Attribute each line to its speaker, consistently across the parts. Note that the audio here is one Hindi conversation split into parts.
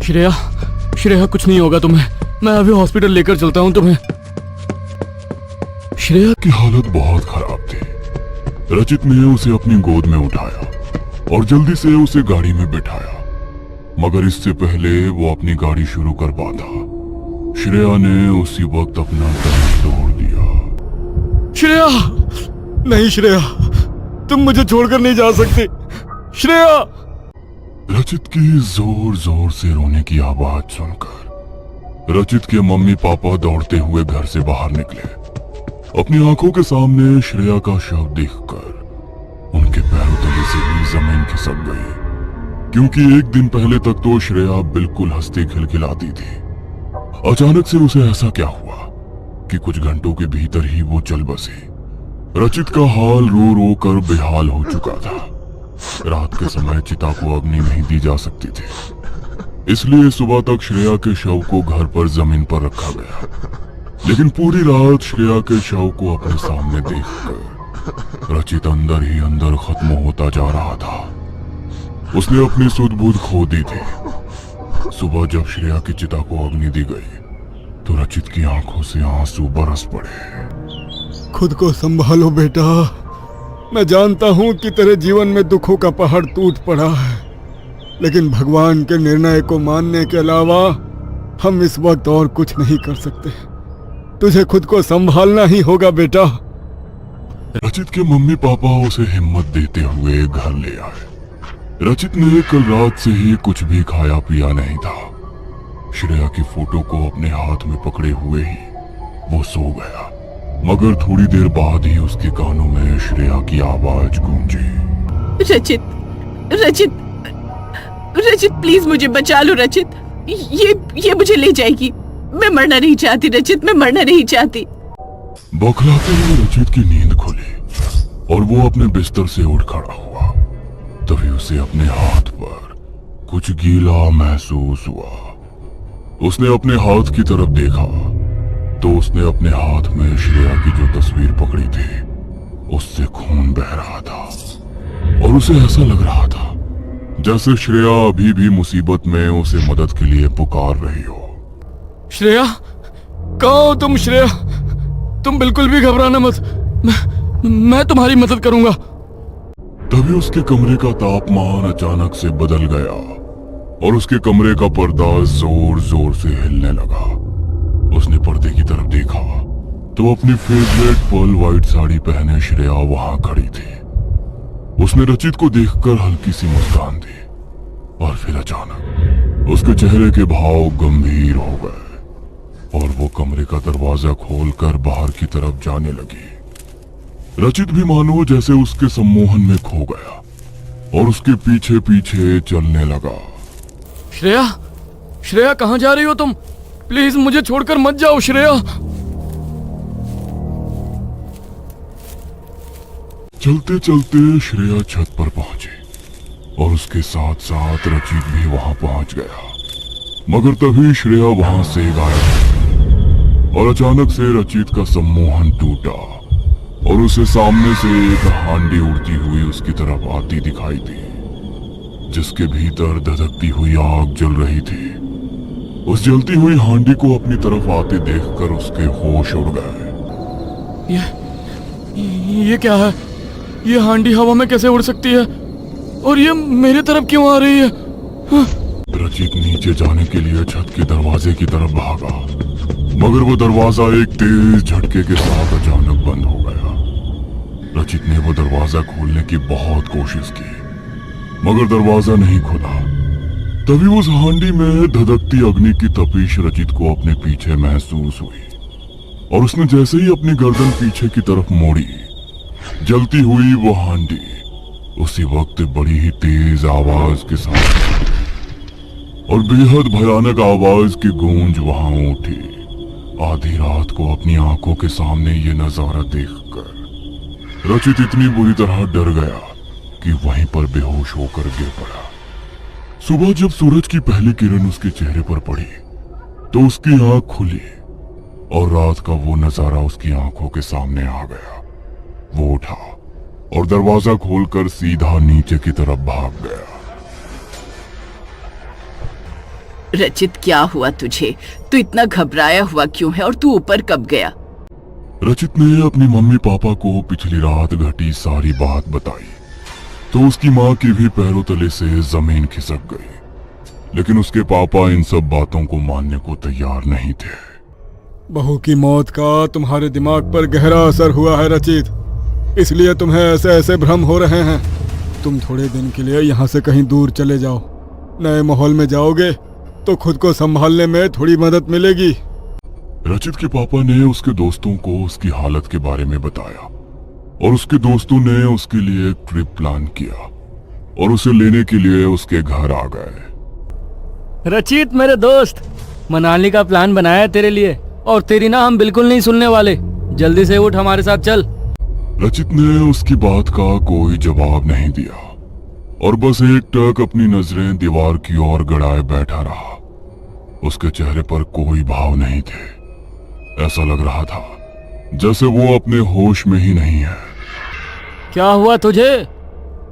Speaker 1: श्रेया, श्रेया कुछ नहीं होगा तुम्हें, मैं अभी हॉस्पिटल लेकर चलता हूँ तुम्हें। श्रेया
Speaker 2: की हालत बहुत खराब थी। रचित ने उसे अपनी गोद में उठाया और जल्दी से उसे गाड़ी में बिठाया, मगर इससे पहले वो अपनी गाड़ी शुरू कर पाता, श्रेया ने उसी वक्त अपना दम तोड़ दिया।
Speaker 1: श्रेया, नहीं श्रेया, तुम मुझे छोड़कर नहीं जा सकती श्रेया।
Speaker 2: रचित की जोर जोर से रोने की आवाज सुनकर रचित के मम्मी पापा दौड़ते हुए घर से बाहर निकले। अपनी आंखों के सामने श्रेया का शव देखकर उनके पैरों तले से भी जमीन खिसक गई, क्योंकि एक दिन पहले तक तो श्रेया बिल्कुल हंसती खिलखिलाती थी। अचानक से उसे ऐसा क्या हुआ कि कुछ घंटों के भीतर ही वो चल बसी। रचित का हाल रो रो कर बेहाल हो चुका था। रात के समय चिता को अग्नि नहीं दी जा सकती थी, इसलिए सुबह तक श्रेया के शव को घर पर जमीन पर रखा गया। लेकिन पूरी रात श्रेया के शव को अपने सामने देखकर रचित अंदर ही अंदर खत्म होता जा रहा था। उसने अपनी सुध-बुध खो दी थी। सुबह जब श्रेया की चिता को अग्नि दी गई तो रचित की आंखों से आंसू बरस पड़े।
Speaker 1: खुद को संभालो बेटा, मैं जानता हूं कि तेरे जीवन में दुखों का पहाड़ टूट पड़ा है, लेकिन भगवान के निर्णय को मानने के अलावा हम इस वक्त और कुछ नहीं कर सकते। तुझे खुद को संभालना ही होगा बेटा।
Speaker 2: रचित के मम्मी पापा उसे हिम्मत देते हुए घर ले आए। रचित ने कल रात से ही कुछ भी खाया पिया नहीं था। श्रेया की फोटो को अपने हाथ में पकड़े हुए ही वो सो गया, मगर थोड़ी देर बाद ही उसके कानों में श्रेया की आवाज गूंजी।
Speaker 3: रचित, रचित, रचित प्लीज मुझे बचा लो रचित, ये मुझे ले जाएगी। मैं मरना नहीं चाहती रचित, मैं मरना नहीं चाहती।
Speaker 2: बौखलाते हुए रचित की नींद खुली और वो अपने बिस्तर से उठ खड़ा हुआ। तभी उसे अपने हाथ पर कुछ गीला महसूस हुआ। उसने अपने हाथ की तरफ देखा तो उसने अपने हाथ में श्रेया की जो तस्वीर पकड़ी थी उससे खून बह रहा था, और उसे ऐसा लग रहा था जैसे श्रेया अभी भी मुसीबत में उसे मदद के लिए पुकार रही हो।
Speaker 1: श्रेया, कहाँ हो तुम श्रेया? तुम बिल्कुल भी घबराना मत, मैं तुम्हारी मदद करूंगा।
Speaker 2: तभी उसके कमरे का तापमान अचानक से बदल गया और उसके कमरे का पर्दा जोर जोर से हिलने लगा। उसने पर्दे की तरफ देखा तो अपनी फेवरेट पर्ल व्हाइट साड़ी पहने श्रेया वहां खड़ी थी। उसने रचित को देखकर हल्की सी मुस्कान दी और फिर अचानक उसके चेहरे के भाव गंभीर हो गए और वो कमरे का दरवाजा खोलकर बाहर की तरफ जाने लगी। रचित भी मानो जैसे उसके सम्मोहन में खो गया और उसके पीछे पीछे चलने लगा।
Speaker 1: श्रेया, श्रेया कहाँ जा रही हो तुम? प्लीज मुझे छोड़कर मत जाओ श्रेया।
Speaker 2: चलते चलते श्रेया छत पर पहुंची और उसके साथ साथ रचित भी वहां पहुंच गया, मगर तभी श्रेया वहां से गायब और अचानक से रचित का सम्मोहन टूटा और उसे सामने से एक हांडी उड़ती हुई उसकी तरफ आती दिखाई दी, जिसके भीतर धधकती हुई आग जल रही थी। उस जलती हुई हांडी को अपनी तरफ आते देखकर उसके होश उड़ गए।
Speaker 1: ये क्या है? ये हांडी हवा में कैसे उड़ सकती है और ये मेरे तरफ क्यों आ रही है?
Speaker 2: रचित नीचे जाने के लिए छत के दरवाजे की तरफ भागा, मगर वो दरवाजा एक तेज झटके के साथ अचानक बंद हो गया। रचित ने वो दरवाजा खोलने की बहुत कोशिश की, मगर दरवाजा नहीं खुला। तभी उस हांडी में धधकती अग्नि की तपिश रचित को अपने पीछे महसूस हुई और उसने जैसे ही अपनी गर्दन पीछे की तरफ मोड़ी, जलती हुई वो हांडी उसी वक्त बड़ी ही तेज आवाज के साथ और बेहद भयानक आवाज की गूंज वहां उठी। आधी रात को अपनी आंखों के सामने ये नजारा देखकर रचित इतनी बुरी तरह डर गया कि वहीं पर बेहोश होकर गिर पड़ा। सुबह जब सूरज की पहली किरण उसके चेहरे पर पड़ी तो उसकी आंख खुली और रात का वो नजारा उसकी आंखों के सामने आ गया। वो उठा और दरवाजा खोलकर सीधा नीचे की तरफ भाग गया।
Speaker 3: रचित, क्या हुआ तुझे? तू इतना घबराया हुआ क्यों है और तू ऊपर कब गया?
Speaker 2: रचित ने अपनी मम्मी पापा को पिछली रात घटी सारी बात बताई तो उसकी माँ के भी पैरों तले से जमीन खिसक गई, लेकिन उसके पापा इन सब बातों को मानने को तैयार नहीं थे।
Speaker 1: बहू की मौत का तुम्हारे दिमाग पर गहरा असर हुआ है रचित, इसलिए तुम्हें ऐसे ऐसे भ्रम हो रहे हैं। तुम थोड़े दिन के लिए यहाँ से कहीं दूर चले जाओ, नए माहौल में जाओगे तो खुद को संभालने में थोड़ी मदद मिलेगी।
Speaker 2: रचित के पापा ने उसके दोस्तों को उसकी हालत के बारे में बताया और उसके दोस्तों ने उसके लिए एक ट्रिप प्लान किया और उसे लेने के लिए उसके घर आ गए।
Speaker 4: रचित मेरे दोस्त, मनाली का प्लान बनाया है तेरे लिए और तेरी ना हम बिल्कुल नहीं सुनने वाले। जल्दी से उठ, हमारे साथ चल।
Speaker 2: रचित ने उसकी बात का कोई जवाब नहीं दिया और बस एकटक अपनी नजरें दीवार की ओर गड़ाए बैठा रहा। उसके चेहरे पर कोई भाव नहीं थे। ऐसा लग रहा था जैसे वो अपने होश में ही नहीं है।
Speaker 4: क्या हुआ तुझे?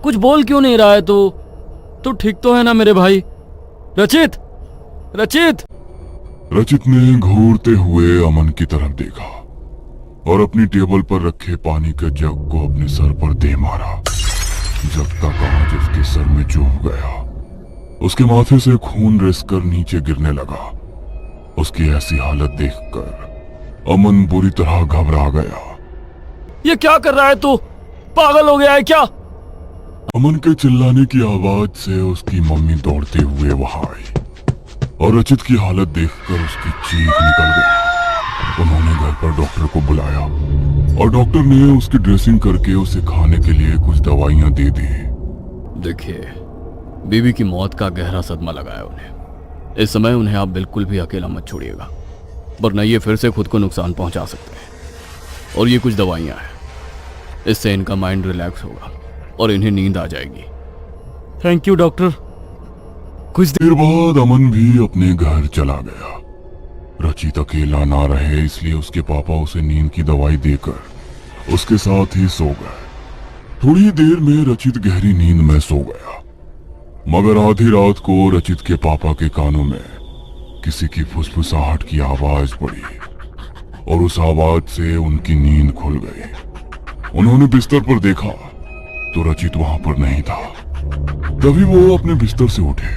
Speaker 4: कुछ बोल क्यों नहीं रहा है तू? तू ठीक तो है ना मेरे भाई? रचित, रचित।
Speaker 2: रचित ने घूरते हुए अमन की तरफ देखा और अपनी टेबल पर रखे पानी के जग को अपने सर पर दे मारा। जग का कांच उसके सर में चुभ गया। उसके माथे से खून रिसकर नीचे गिरने लगा। उसकी ऐसी हालत देखकर अमन बुरी तरह घबरा गया।
Speaker 4: ये क्या कर रहा है तू? पागल हो गया है क्या?
Speaker 2: अमन के चिल्लाने की आवाज से उसकी मम्मी दौड़ते हुए वहां आई और रचित की हालत देखकर उसकी चीख निकल गई। उन्होंने घर पर डॉक्टर को बुलाया और डॉक्टर ने उसकी ड्रेसिंग करके उसे खाने के लिए कुछ दवाइयां दे दी।
Speaker 4: देखिए, बीवी की मौत का गहरा सदमा लगा है उन्हें। इस समय उन्हें आप बिल्कुल भी अकेला मत छोड़िएगा, वरना ये फिर से खुद को नुकसान पहुंचा सकते हैं। और ये कुछ दवाइयां हैं, इससे इनका माइंड रिलैक्स होगा और इन्हें नींद आ जाएगी। Thank you doctor.
Speaker 2: कुछ देर बाद अमन भी अपने घर चला गया। रचित अकेला ना रहे इसलिए उसके पापा उसे नींद की दवाई देकर उसके साथ ही सो गए। थोड़ी देर में रचित गहरी नींद में सो गया, मगर आधी रात को रचित के पापा के कानों में किसी की फुसफुसाहट की आवाज पड़ी और उस आवाज से उनकी नींद खुल गई। उन्होंने बिस्तर पर देखा तो रचित वहां पर नहीं था। तभी वो अपने बिस्तर से उठे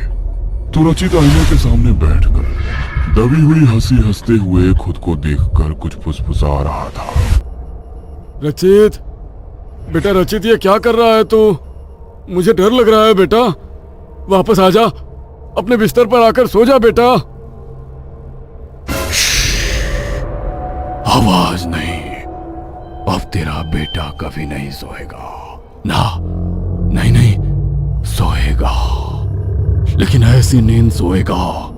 Speaker 2: तो रचित आईने के सामने बैठकर दबी हुई हंसी हंसते हुए खुद को देखकर कुछ फुसफुसा रहा था।
Speaker 1: रचित, बेटा रचित, ये क्या कर रहा है तू? मुझे डर लग रहा है बेटा। वापस आ जा, अपने बिस्तर पर आकर सो जा बेटा।
Speaker 4: आवाज नहीं, अब तेरा बेटा कभी नहीं सोएगा ना। नहीं नहीं, सोएगा, लेकिन ऐसी नींद सोएगा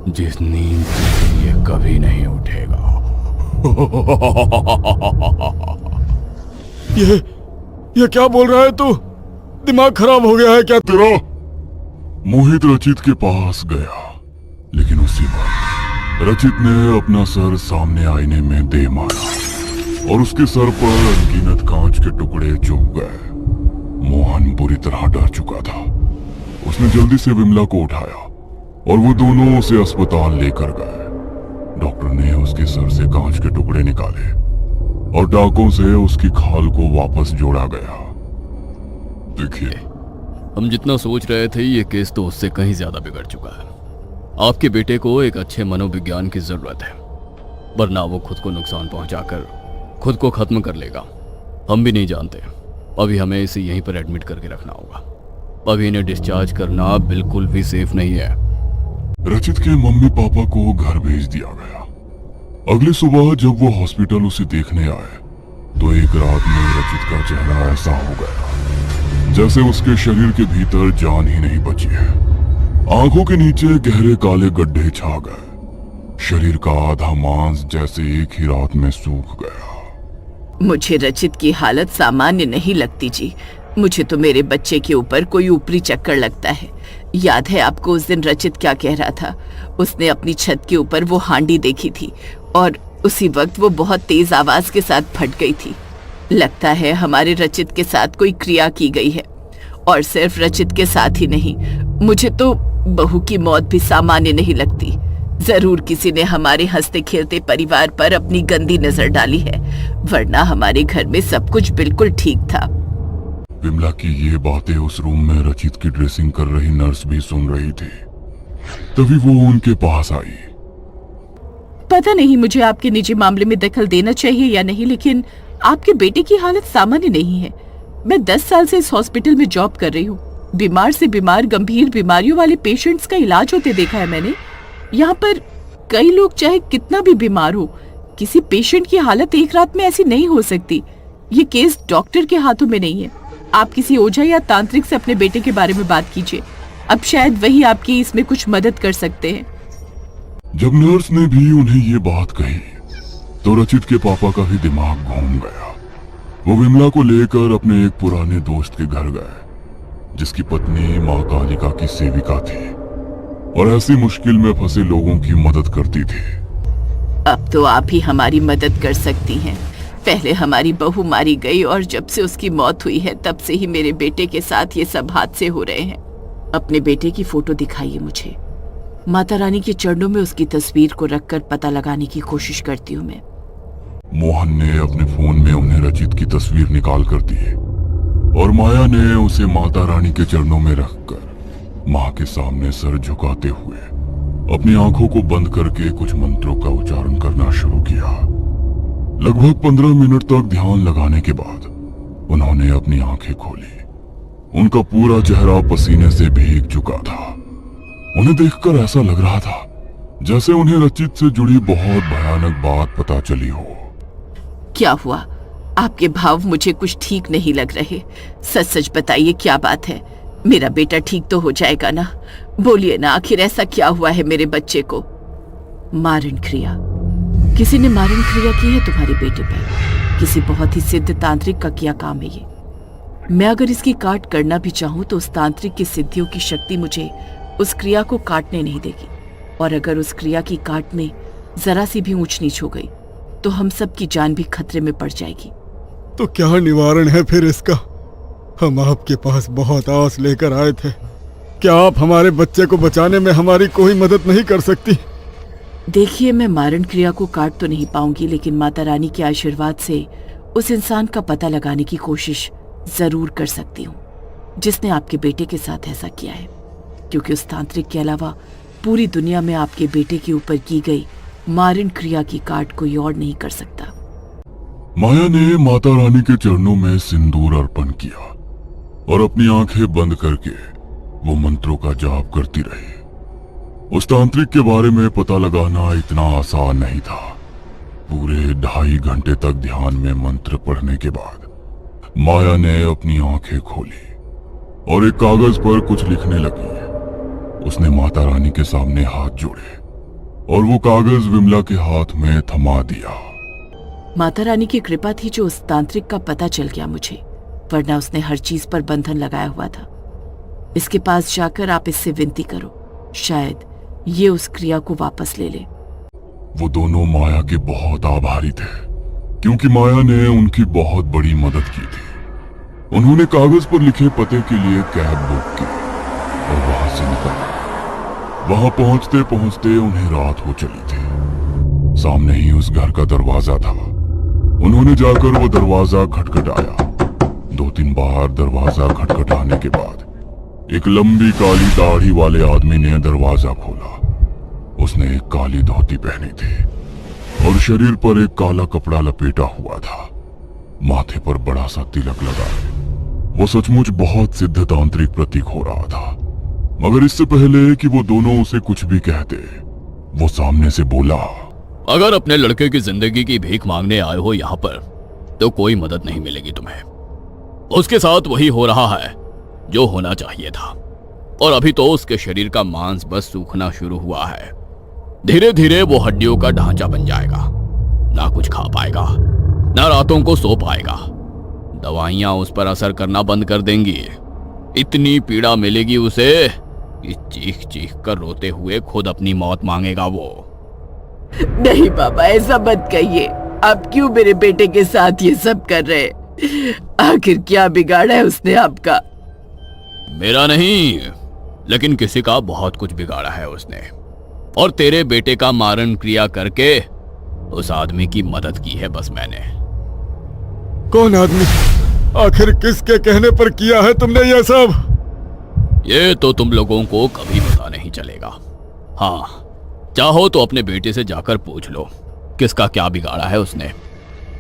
Speaker 4: जिस नींद से ये कभी नहीं उठेगा।
Speaker 1: ये क्या बोल रहा है तू? दिमाग खराब हो गया है क्या तेरा?
Speaker 2: मोहित रचित के पास गया, लेकिन उसी वक्त रचित ने अपना सर सामने आईने में दे मारा और उसके सर पर अनगिनत कांच के टुकड़े चुभ गए। मोहन बुरी तरह डर चुका था। उसने जल्दी से विमला को उठाया और वो दोनों उसे अस्पताल लेकर गए। डॉक्टर ने उसके सर से कांच के टुकड़े निकाले और टांकों से उसकी खाल को वापस जोड़ा गया। देखिए,
Speaker 4: हम जितना सोच रहे थे ये केस तो उससे कहीं ज्यादा बिगड़ चुका है। आपके बेटे को एक अच्छे मनोविज्ञान की जरूरत है, वरना वो खुद को नुकसान पहुंचाकर खुद को खत्म कर लेगा। हम भी नहीं जानते। अभी हमें इसे यहीं पर एडमिट करके रखना होगा। अभी इन्हें डिस्चार्ज करना बिल्कुल भी सेफ नहीं है।
Speaker 2: रचित के मम्मी पापा को घर भेज दिया गया। अगली सुबह जब वो हॉस्पिटल उसे देखने आए तो एक रात में रचित का चेहरा ऐसा हो गया जैसे उसके शरीर के भीतर जान ही नहीं बची है। आंखों के नीचे गहरे काले गड्ढे छा गए। शरीर का आधा मांस जैसे एक ही रात में सूख गया।
Speaker 3: मुझे रचित की हालत सामान्य नहीं लगती जी। मुझे तो मेरे बच्चे के ऊपर कोई ऊपरी चक्कर लगता है। याद है आपको उस दिन रचित क्या कह रहा था? उसने अपनी छत के ऊपर वो हांडी देखी थी और उसी वक्त वो बहुत तेज आवाज के साथ फट गई थी। लगता है हमारे रचित के साथ कोई क्रिया की गई है, और सिर्फ रचित के साथ ही नहीं, मुझे तो बहू की मौत भी सामान्य नहीं लगती। जरूर किसी ने हमारे हंसते खेलते परिवार पर अपनी गंदी नजर डाली है, वरना हमारे घर में सब कुछ बिल्कुल ठीक था।
Speaker 2: विमला की ये बातें उस रूम में रचित की ड्रेसिंग कर रही नर्स भी सुन रही थी। तभी वो उनके पास आई।
Speaker 3: पता नहीं मुझे आपके निजी मामले में दखल देना चाहिए या नहीं, लेकिन आपके बेटे की हालत सामान्य नहीं है। मैं 10 साल से इस हॉस्पिटल में जॉब कर रही हूँ। बीमार से बीमार गंभीर बीमारियों वाले पेशेंट्स का इलाज होते देखा है मैंने। यहाँ पर कई लोग चाहे कितना भी बीमार हो, किसी पेशेंट की हालत एक रात में ऐसी नहीं हो सकती। ये केस डॉक्टर के हाथों में नहीं है। आप किसी ओझा या तांत्रिक से अपने बेटे के बारे में बात कीजिए, अब शायद वही आपकी इसमें कुछ मदद कर सकते हैं।
Speaker 2: जब नर्स ने भी उन्हें ये बात कही तो रचित के पापा का भी दिमाग घूम गया। वो विमला को लेकर अपने एक पुराने दोस्त के घर गए, जिसकी पत्नी माँ कालिका की सेविका थी और ऐसी मुश्किल में फंसे लोगों की मदद करती थी।
Speaker 3: अब तो आप ही हमारी मदद कर सकती हैं। पहले हमारी बहू मारी गई और जब से उसकी मौत हुई है तब से ही मेरे बेटे के साथ ये सब हादसे हो रहे हैं। अपने बेटे की फोटो दिखाइए मुझे। माता रानी के चरणों में उसकी तस्वीर को रखकर पता लगाने की कोशिश करती हूँ मैं।
Speaker 2: मोहन ने अपने फोन में उन्हें रचित की तस्वीर निकाल कर दी और माया ने उसे माता रानी के चरणों में रखकर माँ के सामने सर झुकाते हुए अपनी आंखों को बंद करके कुछ मंत्रों का उच्चारण करना शुरू किया। लगभग 15 मिनट तक ध्यान लगाने के बाद उन्होंने अपनी आंखें खोली। उनका पूरा चेहरा पसीने से भीग चुका था। उन्हें देखकर ऐसा लग रहा था जैसे उन्हें रचित से जुड़ी बहुत भयानक बात पता चली हो।
Speaker 3: क्या हुआ? आपके भाव मुझे कुछ ठीक नहीं लग रहे। सच सच बताइए, क्या बात है? मेरा बेटा ठीक तो हो जाएगा ना? बोलिए ना, आखिर ऐसा क्या हुआ है मेरे बच्चे को? मारण क्रिया। किसी ने मारण क्रिया की है तुम्हारे बेटे पर। किसी बहुत ही सिद्ध तांत्रिक का किया काम है ये। मैं अगर इसकी काट करना भी चाहूं तो उस तांत्रिक की सिद्धियों की शक्ति मुझे उस क्रिया को काटने नहीं देगी, और अगर उस क्रिया की काट में जरा सी भी ऊंच नीच हो गई तो हम सब की जान भी खतरे में पड़ जाएगी।
Speaker 1: तो क्या निवारण है फिर इसका? हम आपके पास बहुत आस लेकर आए थे। क्या आप हमारे बच्चे को बचाने में हमारी कोई मदद नहीं कर सकती?
Speaker 3: देखिए, मैं मारण क्रिया को काट तो नहीं पाऊंगी, लेकिन माता रानी के आशीर्वाद से उस इंसान का पता लगाने की कोशिश जरूर कर सकती हूँ जिसने आपके बेटे के साथ ऐसा किया है, क्योंकि उस तांत्रिक के अलावा पूरी दुनिया में आपके बेटे के ऊपर की गई मारण क्रिया की काट कोई और नहीं कर सकता।
Speaker 2: माया ने माता रानी के चरणों में सिंदूर अर्पण किया और अपनी आंखें बंद करके वो मंत्रों का जाप करती रही। उस तांत्रिक के बारे में पता लगाना इतना आसान नहीं था। पूरे 2.5 घंटे तक ध्यान में मंत्र पढ़ने के बाद माया ने अपनी आंखें खोली और एक कागज पर कुछ लिखने लगी। उसने माता रानी के सामने हाथ जोड़े और वो कागज विमला के हाथ में थमा दिया।
Speaker 3: माता रानी की कृपा थी जो उस तांत्रिक का पता चल गया मुझे, वरना उसने हर चीज पर बंधन लगाया हुआ था। इसके पास जाकर आप इससे विनती करो, शायद ये उस क्रिया को वापस ले ले।
Speaker 2: वो दोनों माया के बहुत आभारी थे, क्योंकि माया ने उनकी बहुत बड़ी मदद की थी। उन्होंने कागज पर लिखे पते के लिए कैब बुक की और वहां से निकले। वहां पहुंचते पहुंचते उन्हें रात हो चली थी। सामने ही उस घर का दरवाजा था। उन्होंने जाकर वो दरवाजा खटखटाया। 2-3 बार दरवाजा खटखटाने के बाद एक लंबी काली दाढ़ी वाले आदमी ने दरवाजा खोला। उसने एक काली धोती पहनी थी और शरीर पर एक काला कपड़ा लपेटा हुआ था। माथे पर बड़ा सा तिलक लगा है। वो सचमुच बहुत सिद्ध तांत्रिक प्रतीक हो रहा था। मगर इससे पहले कि वो दोनों उसे कुछ भी कहते, वो सामने से बोला,
Speaker 4: अगर अपने लड़के की जिंदगी की भीख मांगने आए हो यहाँ पर तो कोई मदद नहीं मिलेगी तुम्हें। उसके साथ वही हो रहा है जो होना चाहिए था, और अभी तो उसके शरीर का मांस बस सूखना शुरू हुआ है। धीरे धीरे वो हड्डियों का ढांचा बन जाएगा, ना कुछ खा पाएगा ना रातों को सो पाएगा। दवाइयां उस पर असर करना बंद कर देंगी। इतनी पीड़ा मिलेगी उसे कि चीख चीख कर रोते हुए खुद अपनी मौत मांगेगा वो।
Speaker 3: नहीं पापा, ऐसा मत कहिए। आप क्यों मेरे बेटे के साथ ये सब कर रहे? आखिर क्या बिगाड़ा है उसने आपका?
Speaker 4: मेरा नहीं, लेकिन किसी का बहुत कुछ बिगाड़ा है उसने, और तेरे बेटे का मारण क्रिया करके उस आदमी की मदद की है बस मैंने।
Speaker 1: कौन आदमी? आखिर किसके कहने पर किया है तुमने यह सब?
Speaker 4: ये तो तुम लोगों को कभी पता नहीं चलेगा। हाँ, चाहो तो अपने बेटे से जाकर पूछ लो किसका क्या बिगाड़ा है उसने।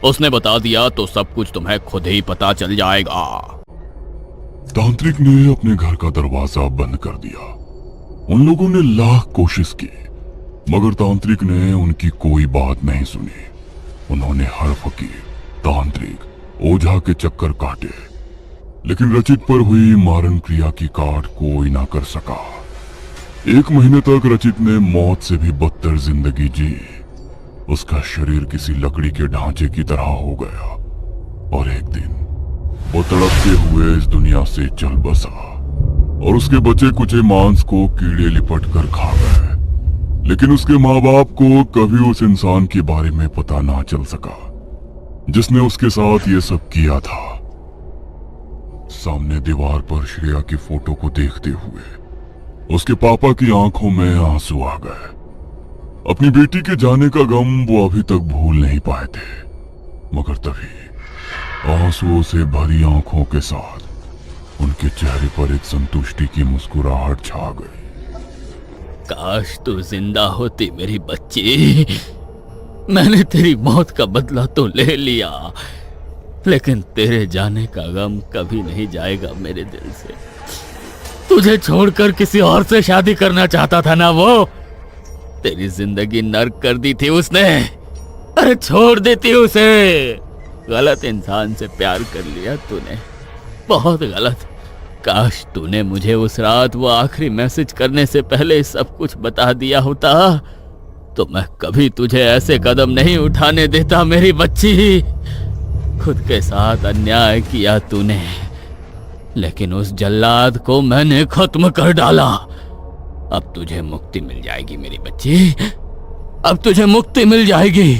Speaker 4: उसने बता दिया तो सब कुछ तुम्हें खुद ही पता चल जाएगा।
Speaker 2: तांत्रिक ने अपने घर का दरवाजा बंद कर दिया। उन लोगों ने लाख कोशिश की, मगर तांत्रिक ने उनकी कोई बात नहीं सुनी। उन्होंने हर फकीर, तांत्रिक, ओझा के चक्कर काटे, लेकिन रचित पर हुई मारण क्रिया की काट कोई ना कर सका। 1 महीने तक रचित ने मौत से भी बदतर जिंदगी जी। उसका शरीर किसी लकड़ी के ढांचे की तरह हो गया, और एक दिन वो तड़पते हुए इस दुनिया से चल बसा, और उसके बचे कुचे मांस को कीड़े लिपट कर खा गए। लेकिन उसके माँ बाप को कभी उस इंसान के बारे में पता ना चल सका जिसने उसके साथ ये सब किया था। सामने दीवार पर श्रेया की फोटो को देखते हुए उसके पापा की आंखों में आंसू आ गए। अपनी बेटी के जाने का गम वो अभी तक भूल नहीं पाए थे, मगर तभी आंसुओं से भरी आंखों के साथ उनके चेहरे पर एक संतुष्टि की मुस्कुराहट छा गई।
Speaker 4: काश तू जिंदा होती मेरी बच्ची। मैंने तेरी मौत का बदला तो ले लिया, लेकिन तेरे जाने का गम कभी नहीं जाएगा मेरे दिल से। तुझे छोड़कर किसी और से शादी करना चाहता था ना वो? तेरी जिंदगी नर्क कर दी थी उसने। अरे छोड़ देती उसे। गलत इंसान से प्यार कर लिया तूने, बहुत गलत। काश तूने मुझे उस रात वो आखिरी मैसेज करने से पहले सब कुछ बता दिया होता, तो मैं कभी तुझे ऐसे कदम नहीं उठाने देता मेरी बच्ची। खुद के साथ अन्याय किया तूने, लेकिन उस जल्लाद को मैंने खत्म कर डाला। अब तुझे मुक्ति मिल जाएगी मेरी बच्ची, अब तुझे मुक्ति मिल जाएगी।